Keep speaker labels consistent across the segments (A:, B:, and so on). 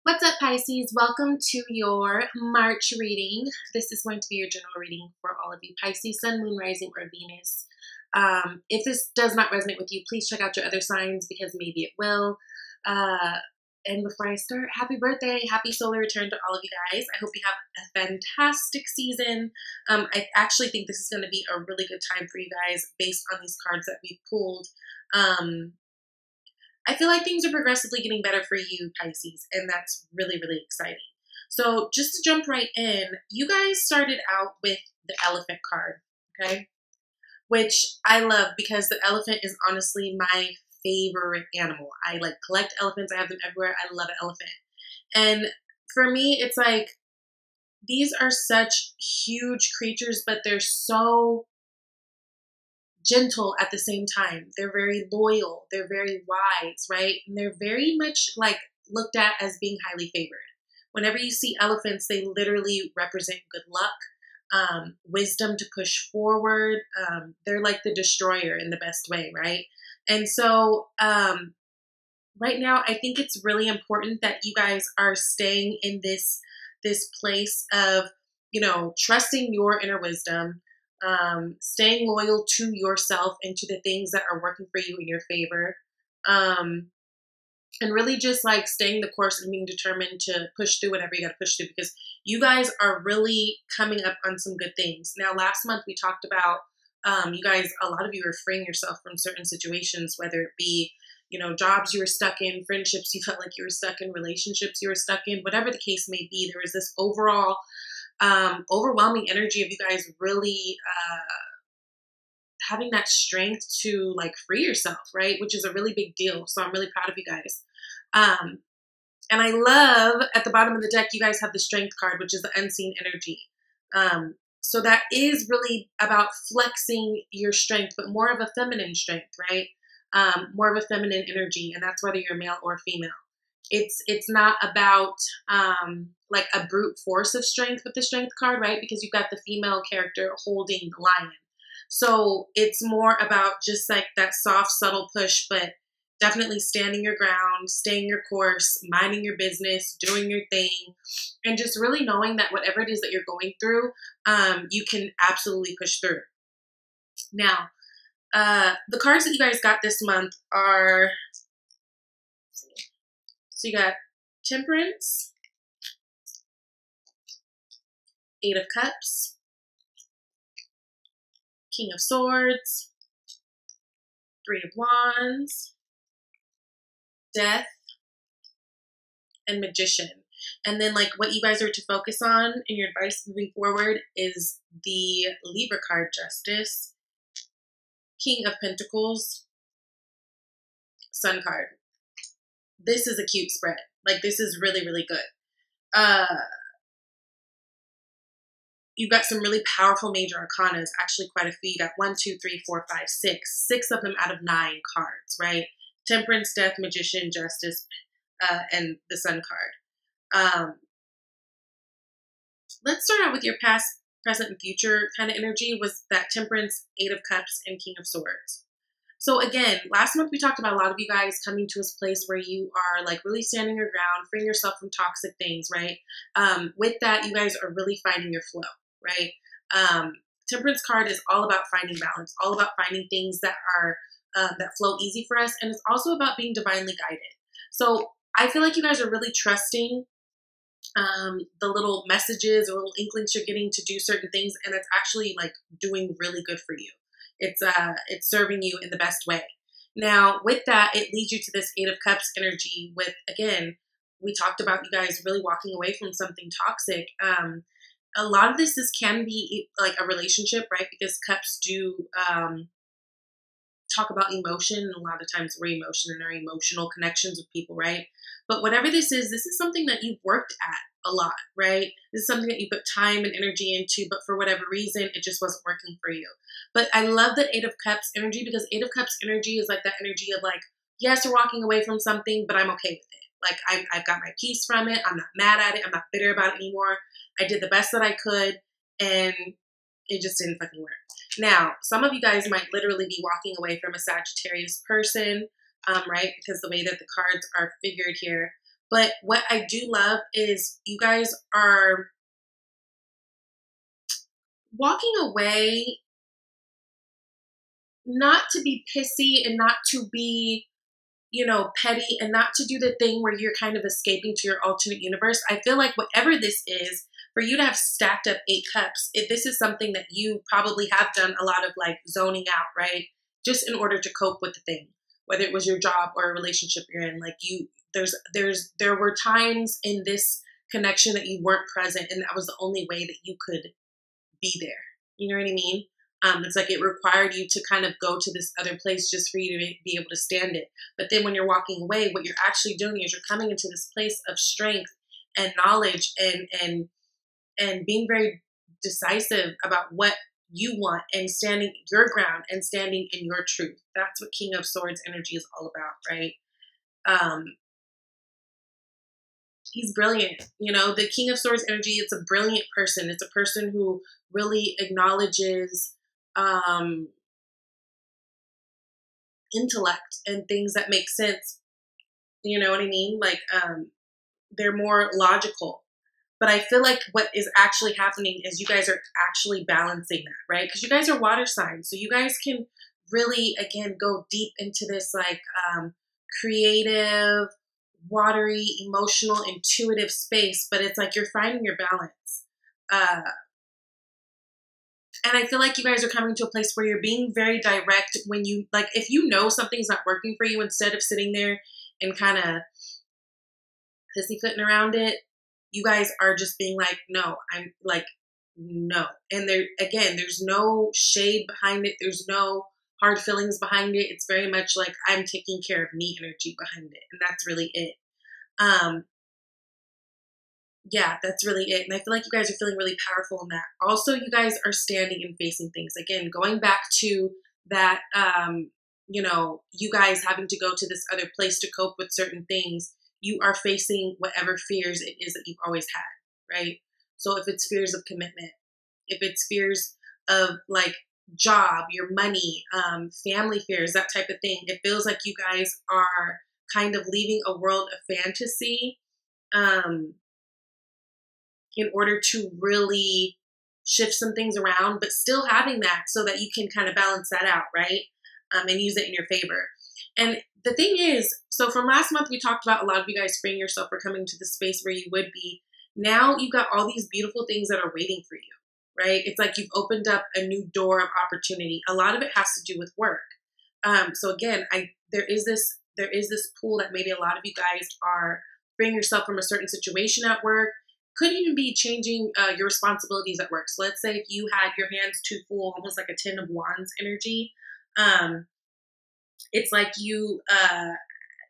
A: What's up, Pisces? Welcome to your March reading. This is going to be your general reading for all of you Pisces, Sun, Moon, Rising, or Venus. If this does not resonate with you, please check out your other signs because maybe it will. And before I start, happy birthday, happy solar return to all of you guys. I hope you have a fantastic season. I actually think this is going to be a really good time for you guys based on these cards that we pulled. I feel like things are progressively getting better for you, Pisces, and that's really, really exciting. So just to jump right in, you guys started out with the elephant card, okay? Which I love because the elephant is honestly my favorite animal. I like collect elephants. I have them everywhere. I love an elephant. And for me, it's like these are such huge creatures, but they're so gentle at the same time. They're very loyal. They're very wise, right? And they're very much like looked at as being highly favored. Whenever you see elephants, they literally represent good luck, wisdom to push forward. They're like the destroyer in the best way, right? And so right now, I think it's really important that you guys are staying in this place of, trusting your inner wisdom, staying loyal to yourself and to the things that are working for you in your favor. And really just like staying the course and being determined to push through whatever you got to push through because you guys are really coming up on some good things. Now, last month we talked about, you guys, a lot of you are freeing yourself from certain situations, whether it be, jobs you were stuck in, friendships you felt like you were stuck in, relationships you were stuck in, whatever the case may be. There was this overall overwhelming energy of you guys really having that strength to like free yourself, right? Which is a really big deal. So I'm really proud of you guys. And I love at the bottom of the deck, you guys have the strength card, which is the unseen energy. So that is really about flexing your strength, but more of a feminine strength, right? More of a feminine energy. And that's whether you're male or female. It's not about like a brute force of strength with the strength card, right? Because you've got the female character holding the lion. So it's more about just like that soft, subtle push, but definitely standing your ground, staying your course, minding your business, doing your thing, and just really knowing that whatever it is that you're going through, you can absolutely push through. Now, the cards that you guys got this month are, so you got Temperance, Eight of Cups, King of Swords, Three of Wands, Death, and Magician. And then like what you guys are to focus on in your advice moving forward is the Libra card, Justice, King of Pentacles, Sun card. This is a cute spread. Like this is really, really good. You've got some really powerful major arcanas, actually quite a few. You got 1, 2, 3, 4, 5, 6. 6 of them out of 9 cards, right? Temperance, Death, Magician, Justice, and the Sun card. Let's start out with your past, present, and future kind of energy was that Temperance, Eight of Cups, and King of Swords. So again, last month we talked about a lot of you guys coming to this place where you are like really standing your ground, freeing yourself from toxic things, right? With that, you guys are really finding your flow, right? Temperance card is all about finding balance, all about finding things that are that flow easy for us, and it's also about being divinely guided. So I feel like you guys are really trusting the little messages or little inklings you're getting to do certain things, and it's actually like doing really good for you. It's serving you in the best way. Now, with that, it leads you to this Eight of Cups energy with, again, we talked about you guys really walking away from something toxic. A lot of this can be like a relationship, right? Because cups do talk about emotion, and a lot of times we're emotion and our emotional connections with people, right? But whatever this is something that you've worked at a lot, right? This is something that you put time and energy into, but for whatever reason, it just wasn't working for you. But I love the Eight of Cups energy because Eight of Cups energy is like that energy of like, yes, you're walking away from something, but I'm okay with it. Like I've got my peace from it. I'm not mad at it. I'm not bitter about it anymore. I did the best that I could, and it just didn't fucking work. Now, some of you guys might literally be walking away from a Sagittarius person, right? Because the way that the cards are figured here. But what I do love is you guys are walking away, not to be pissy and not to be, you know, petty, and not to do the thing where you're kind of escaping to your alternate universe. I feel like whatever this is, for you to have stacked up 8 cups, this is something that you probably have done a lot of like zoning out, right? Just in order to cope with the thing, whether it was your job or a relationship you're in. Like there were times in this connection that you weren't present, and that was the only way that you could be there. You know what I mean? It's like it required you to kind of go to this other place just for you to be able to stand it. But then when you're walking away, what you're actually doing is you're coming into this place of strength and knowledge and being very decisive about what you want and standing your ground and standing in your truth. That's what King of Swords energy is all about, right? He's brilliant. You know, the King of Swords energy, it's a brilliant person. It's a person who really acknowledges intellect and things that make sense. You know what I mean? Like, they're more logical. But I feel like what is actually happening is you guys are actually balancing that, right? Because you guys are water signs. So you guys can really, again, go deep into this like creative, watery, emotional, intuitive space. But it's like you're finding your balance. And I feel like you guys are coming to a place where you're being very direct when you, like, if you know something's not working for you, instead of sitting there and kind of pussyfooting around it, you guys are just being like, no, I'm like, no. And there's no shade behind it. There's no hard feelings behind it. It's very much like I'm taking care of me energy behind it. And that's really it. Yeah, that's really it. And I feel like you guys are feeling really powerful in that. Also, you guys are standing and facing things. Again, going back to that, you know, you guys having to go to this other place to cope with certain things. You are facing whatever fears it is that you've always had, right? So if it's fears of commitment, if it's fears of like job, your money, family fears, that type of thing, it feels like you guys are kind of leaving a world of fantasy in order to really shift some things around, but still having that so that you can kind of balance that out, right? And use it in your favor. And the thing is, so from last month, we talked about a lot of you guys freeing yourself or coming to the space where you would be. Now you've got all these beautiful things that are waiting for you, right? It's like you've opened up a new door of opportunity. A lot of it has to do with work. So again, there is this pool that maybe a lot of you guys are freeing yourself from a certain situation at work. Could even be changing your responsibilities at work. So let's say if you had your hands too full, almost like a 10 of wands energy, it's like you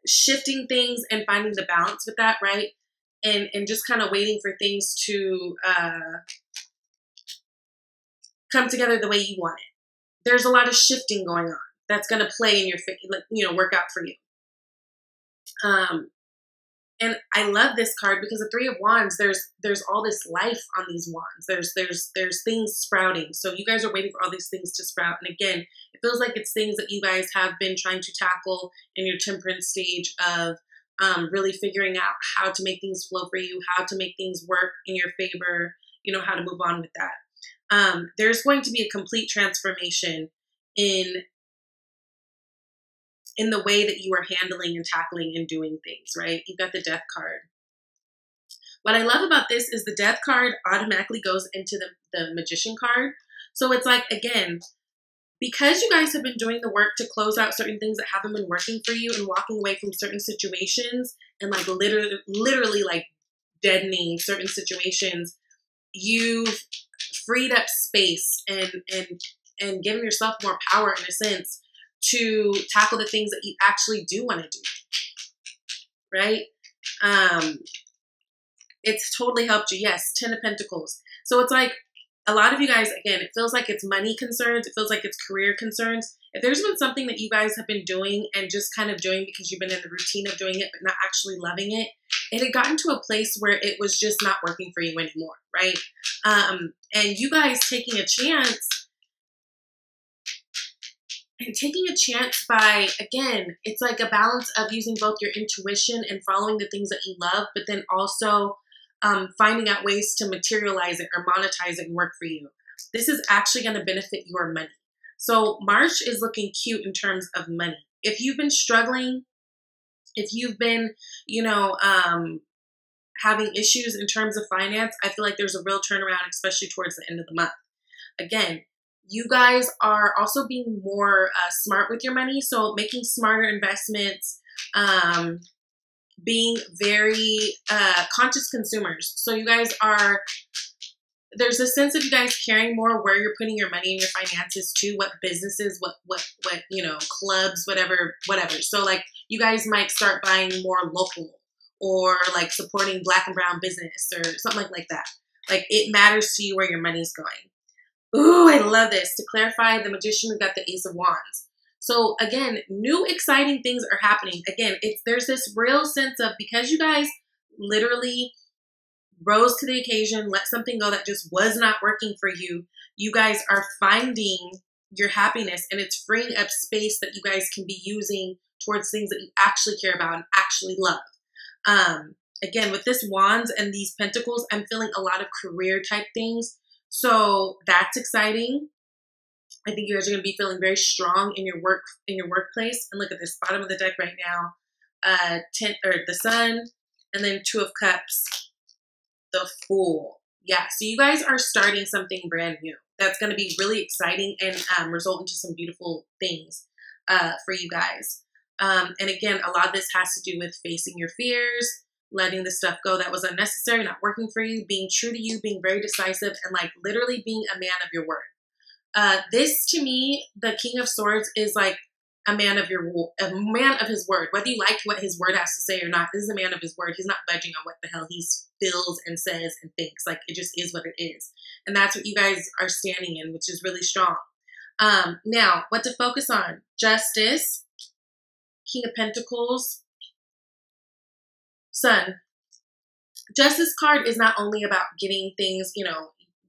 A: shifting things and finding the balance with that, right? And just kind of waiting for things to come together the way you want it. There's a lot of shifting going on that's going to play in your, work out for you. And I love this card because the 3 of Wands, there's all this life on these wands. There's things sprouting. So you guys are waiting for all these things to sprout. And again, it feels like it's things that you guys have been trying to tackle in your temperance stage of really figuring out how to make things flow for you, how to make things work in your favor, how to move on with that. There's going to be a complete transformation in the way that you are handling and tackling and doing things, right? You've got the Death card. What I love about this is the Death card automatically goes into the Magician card. So it's like, again, because you guys have been doing the work to close out certain things that haven't been working for you and walking away from certain situations and like literally like deadening certain situations, you've freed up space and given yourself more power in a sense to tackle the things that you actually do want to do, right? It's totally helped you. Yes, 10 of Pentacles. So it's like a lot of you guys, again, it feels like it's money concerns. It feels like it's career concerns. If there's been something that you guys have been doing and just kind of doing because you've been in the routine of doing it, but not actually loving it, it had gotten to a place where it was just not working for you anymore, right? And you guys taking a chance and taking a chance by, again, it's like a balance of using both your intuition and following the things that you love, but then also finding out ways to materialize it or monetize it and work for you. This is actually going to benefit your money. So March is looking cute in terms of money. If you've been struggling, if you've been, having issues in terms of finance, I feel like there's a real turnaround, especially towards the end of the month. Again, you guys are also being more smart with your money. So making smarter investments, being very conscious consumers. So you guys are, there's a sense of you guys caring more where you're putting your money and your finances to, what businesses, what clubs, whatever. So like you guys might start buying more local, or like supporting Black and brown business or something like that. Like it matters to you where your money's going. Ooh, I love this. To clarify, the Magician, we got the Ace of Wands. So again, new exciting things are happening. Again, there's this real sense of, because you guys literally rose to the occasion, let something go that just was not working for you, you guys are finding your happiness, and it's freeing up space that you guys can be using towards things that you actually care about and actually love. Again, with this Wands and these Pentacles, I'm feeling a lot of career type things. So that's exciting. I think you guys are going to be feeling very strong in your workplace. And look at this bottom of the deck right now. The Sun, and then Two of Cups, the Fool. Yeah, so you guys are starting something brand new. That's going to be really exciting and result into some beautiful things for you guys. And again, a lot of this has to do with facing your fears, letting the stuff go that was unnecessary, not working for you, being true to you, being very decisive, and like literally being a man of your word. This to me, the King of Swords is like a man of his word. Whether you like what his word has to say or not, this is a man of his word. He's not budging on what the hell he feels and says and thinks. Like it just is what it is. And that's what you guys are standing in, which is really strong. Now, what to focus on? Justice, King of Pentacles, Sun. Justice card is not only about getting things,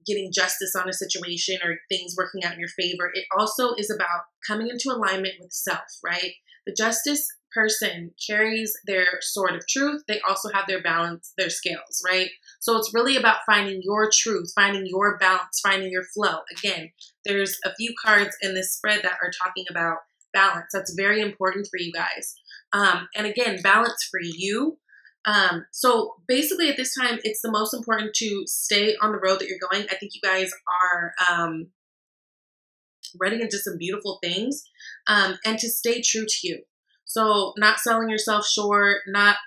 A: getting justice on a situation or things working out in your favor. It also is about coming into alignment with self, right? The Justice person carries their sword of truth. They also have their balance, their scales, right? So it's really about finding your truth, finding your balance, finding your flow. Again, there's a few cards in this spread that are talking about balance. That's very important for you guys. And again, balance for you. So basically at this time, it's the most important to stay on the road that you're going. I think you guys are running into some beautiful things, and to stay true to you. So not selling yourself short, not,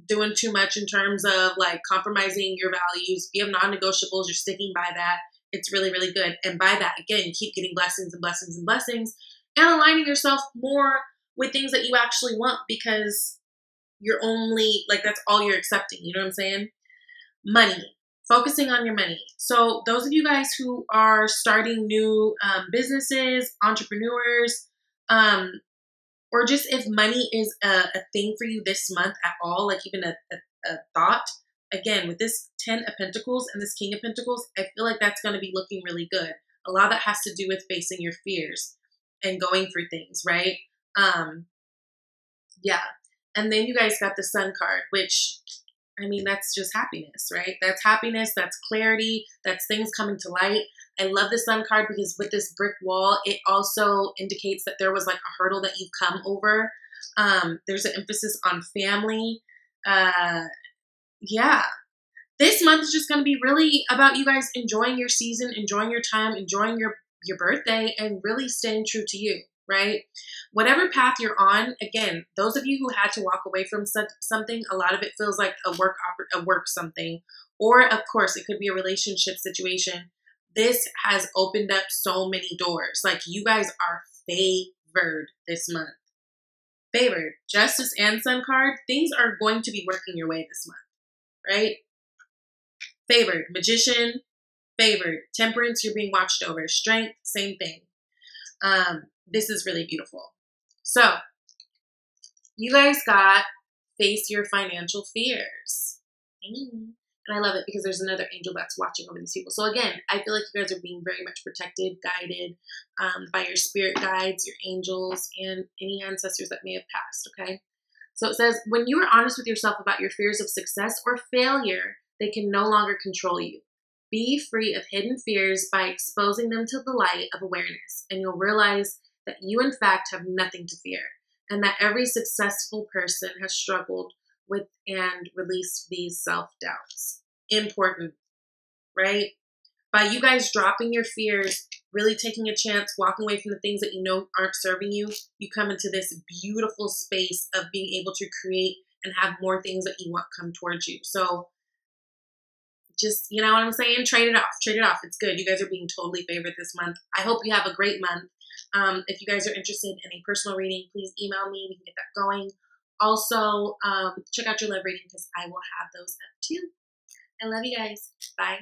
A: doing too much in terms of like compromising your values. If you have non-negotiables, you're sticking by that. It's really, really good. And by that, again, you keep getting blessings and blessings and blessings, and aligning yourself more with things that you actually want, because you're only like, that's all you're accepting. You know what I'm saying? Money, focusing on your money. So those of you guys who are starting new businesses, entrepreneurs, or just if money is a thing for you this month at all, like even a thought, again, with this 10 of Pentacles and this King of Pentacles, I feel like that's going to be looking really good. A lot of that has to do with facing your fears and going for things, right? Yeah. And then you guys got the Sun card, which, I mean, that's just happiness, right? That's happiness. That's clarity. That's things coming to light. I love the Sun card because with this brick wall, it also indicates that there was like a hurdle that you've come over. There's an emphasis on family. Yeah. This month is just going to be really about you guys enjoying your season, enjoying your time, enjoying your birthday, and really staying true to you, right? Whatever path you're on, again, those of you who had to walk away from something, a lot of it feels like a work something, or of course, it could be a relationship situation. This has opened up so many doors. Like you guys are favored this month. Favored. Justice and Sun card, things are going to be working your way this month, right? Favored. Magician, favored. Temperance, you're being watched over. Strength, same thing. This is really beautiful. So, you guys got face your financial fears. And I love it because there's another angel that's watching over these people. So again, I feel like you guys are being very much protected, guided by your spirit guides, your angels, and any ancestors that may have passed, okay? So it says, when you are honest with yourself about your fears of success or failure, they can no longer control you. Be free of hidden fears by exposing them to the light of awareness, and you'll realize that you, in fact, have nothing to fear, and that every successful person has struggled with and released these self-doubts. Important, right? By you guys dropping your fears, really taking a chance, walking away from the things that you know aren't serving you, you come into this beautiful space of being able to create and have more things that you want come towards you. So just, you know what I'm saying? Trade it off. Trade it off. It's good. You guys are being totally favored this month. I hope you have a great month. If you guys are interested in a personal reading, please email me. We can get that going. Also, check out your love reading because I will have those up too. I love you guys. Bye.